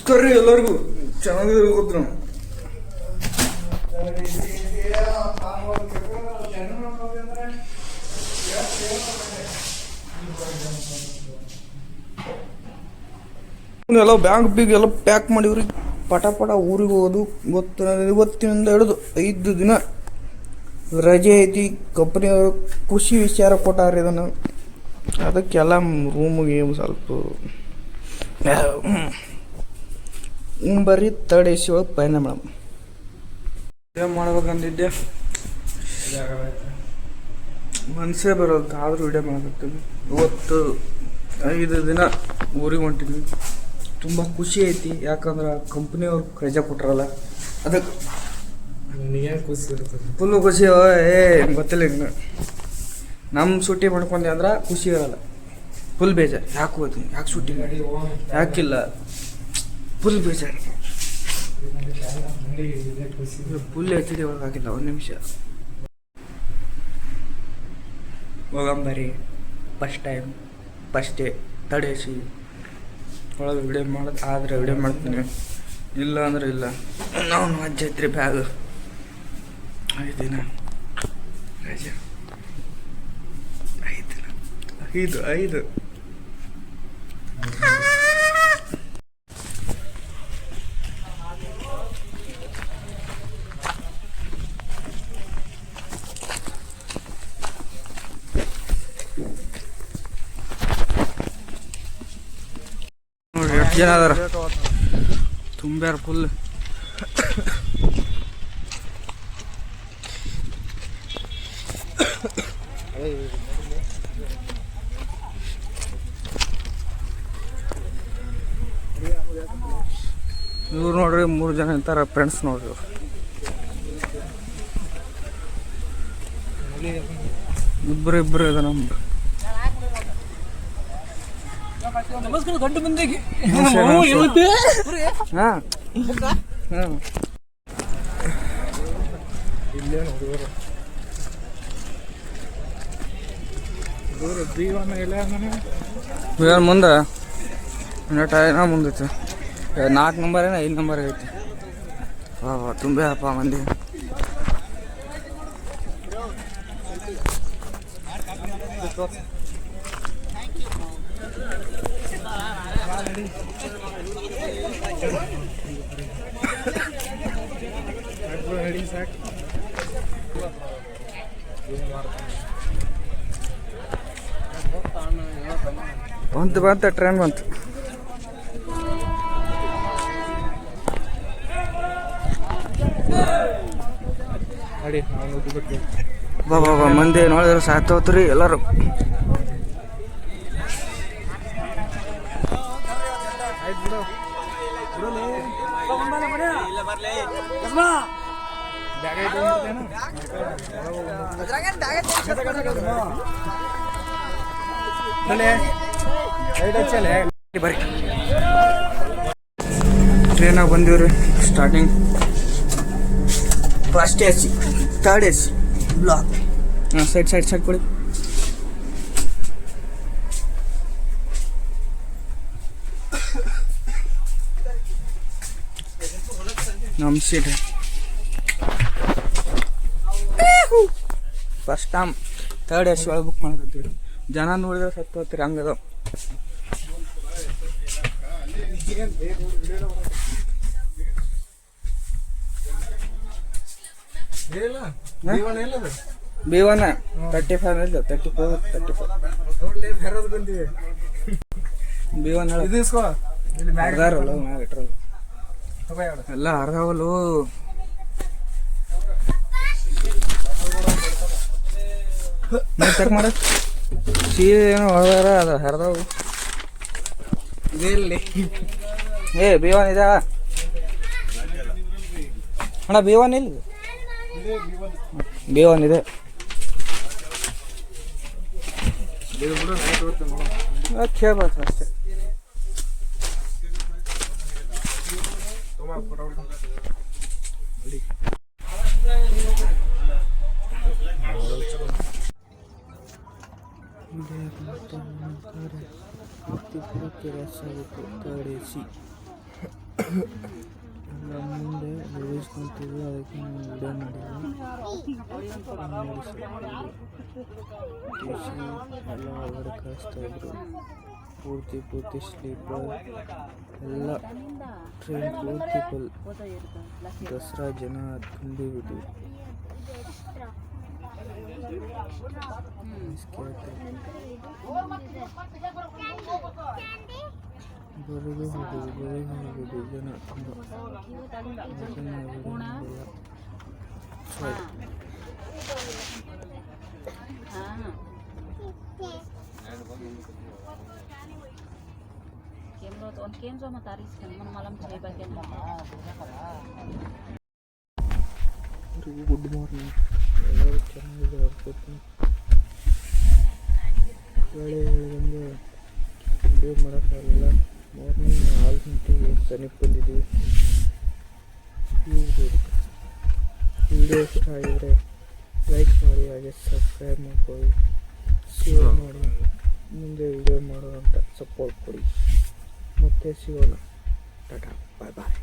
ನಮಸ್ಕಾರ ಎಲ್ಲರಿಗೂ. ಚೆನ್ನಾಗಿದ್ರೆ ಗೊತ್ತು ನಾವು. ಎಲ್ಲ ಬ್ಯಾಂಕ್ ಬೀಗ್ ಎಲ್ಲ ಪ್ಯಾಕ್ ಮಾಡಿವ್ರಿ. ಪಟ ಪಟ ಊರಿಗೆ ಹೋಗೋದು. ಇವತ್ತಿನಿಂದ ಹಿಡಿದು 5 ದಿನ ರಜೆ ಐತಿ. ಕಂಪ್ನಿಯವರು ಖುಷಿ ವಿಚಾರ ಕೊಟ್ಟಾರ ಇದನ್ನು. ಅದಕ್ಕೆಲ್ಲ ರೂಮಿಗೆ ಸ್ವಲ್ಪ ಬರೀ ತರ್ಡ್ AC ಒಳಗೆ ಪಯಣ ಮೇಡಮ್. ಏನು ಮಾಡ್ಬೇಕಂದಿದ್ದೆ, ಮನಸ್ಸೇ ಬರೋದು. ಆದರೂ ವಿಡಿಯೋ ಮಾಡಕತ್ತೀವಿ. ಇವತ್ತು 5 ದಿನ ಊರಿಗೆ ಹೊಂಟಿದ್ವಿ. ತುಂಬ ಖುಷಿ ಐತಿ. ಯಾಕಂದ್ರೆ ಕಂಪ್ನಿಯವ್ರು ರಜೆ ಕೊಟ್ರಲ್ಲ, ಅದಕ್ಕೆ ಖುಷಿ ಇರ್ತದೆ. ಫುಲ್ಲು ಖುಷಿ. ಗೊತ್ತಿಲ್ಲ ಇನ್ನು ನಮ್ಮ ಸೂಟಿ ಮಾಡ್ಕೊಂಡೆ ಅಂದ್ರೆ ಖುಷಿ ಇರಲ್ಲ. ಫುಲ್ ಬೇಜಾರು. ಯಾಕೆ ಹೋಗ್ತೀನಿ, ಯಾಕೆ ಸೂಟಿ ಮಾಡಿ, ಯಾಕಿಲ್ಲ, ಫುಲ್ ಬೇಜಾರು. Full HD ಒಳಗಾಗಿಲ್ಲ. 1 ನಿಮಿಷ ಹೋಗಂಬರಿ. ಫಸ್ಟ್ ಡೇ ತರ್ಡ್ AC ಒಳಗೆ ವಿಡಿಯೋ ಮಾಡೋದು. ಆದರೆ ವಿಡಿಯೋ ಮಾಡ್ತೀನಿ, ಇಲ್ಲ ಅಂದ್ರೆ ಇಲ್ಲ. ನಾವು ಅಜ್ಜ ಐತ್ರಿ ಬ್ಯಾಗ್ 5 ದಿನ ರಜೆ. 5 ದಿನ 5 ನೋಡ್ರಿ ಎಷ್ಟು ಜನ ಅದಾರ. ತುಂಬ್ಯಾರ ಫುಲ್. ಇವ್ರು ನೋಡ್ರಿ 3 ಜನ ಇರ್ತಾರ ಫ್ರೆಂಡ್ಸ್. ನೋಡ್ರಿ ಇಬ್ಬರು ಇದೆ ನಮ್ದು. ನಮಸ್ಕಾರ ದೊಡ್ಡ ಮಂದಿಗೆ. ಹಾಂ ಮುಂದೆ ಏನೋ ಮುಂದೈತೆ. 4 ನಂಬರ್ ಏನೋ 5 ನಂಬರ್ ಐತಿ. ತುಂಬಪ್ಪ ಮಂದಿ. ಬಂತು ಟ್ರೈನ್ ಬಂತು. ಬಾಬಾ ಮಂದಿ ನೋಡಿದ್ರೆ ಸಾತೋತ್ರಿ ಎಲ್ಲರೂ. ಬರ್ರಿ ಟ್ರೈನಾಗ ಬಂದಿವ್ರಿ. Starting first AC, third AC block. Side ಕೊಡಿ. ನಮ್ಮ seat first time third AC ಒಳಗೆ ಬುಕ್ ಮಾಡಕತ್ತೀವಿ. ಜನ ನೋಡಿದ್ರೆ ಸತ್ತು ಹೋಗ್ತೀರಿ, ಹಂಗದ. B1 35 ಇಲ್ಲ 34 35 B1 ಎಲ್ಲ ಅರ್ಧವಲ್ಲು. ಚೆಕ್ ಮಾಡ ಏನೋ ಹೊರದಾರ ಅದ ಹರಿದವು. B1 ಇದೆ ಅಣ್ಣ. B1 ಇಲ್ಲ, B1 ಇದೆ. ಕೇಳ್ಬೇಕು ಅಷ್ಟೇ. ಥರ್ಡ್ AC ನಮ್ಮ ಮುಂದೆ ಲೇಡೀಸ್ ಕುಂತಿದ್ವಿ, ಅದಕ್ಕೆ ನಾನು ವಿಡಿಯೋ ಮಾಡಿದ್ವಿ. ಎಲ್ಲ ಹೊರಗಡೆ ಕಳಿಸ್ತಾ ಇದ್ರು. ಪೂರ್ತಿ ಸ್ಲೀಪರ್ ಎಲ್ಲ ಟ್ರೈನ್ ಪೂರ್ತಿ ಫುಲ್. ದಸರಾ ಜನ ತುಂಬಿಬಿಟ್ಟು ಬರೋದು ಹೋಗೋದು ಜನ ತುಂಬ. ಗುಡ್ ಮಾರ್ನಿಂಗ್, ಎಲ್ಲರೂ ಚೆನ್ನಾಗಿದೆ ಅನ್ಕೋತೀನಿ. ವೇಳೆ ಹೇಳಿದಂಗೆ ವಿಡಿಯೋ ಮಾಡೋಕ್ಕಾಗಲ್ಲ. ಮಾರ್ನಿಂಗ್ 4 ಗಂಟೆಗೆ ಸನಿಪ್ ಬಂದಿದ್ದೀವಿ. ವಿಡಿಯೋ ಇಷ್ಟ ಆಗಿದರೆ ಲೈಕ್ ಮಾಡಿ, ಹಾಗೆ ಸಬ್ಸ್ಕ್ರೈಬ್ ಮಾಡ್ಕೊಳ್ಳಿ, ಶೇರ್ ಮಾಡಿ, ಮುಂದೆ ವಿಡಿಯೋ ಮಾಡೋದಂತ ಸಪೋರ್ಟ್ ಕೊಡಿ. ಮತ್ತೆ ಸಿಗೋಣ. ಟಾಟಾ, ಬಾಯ್ ಬಾಯ್.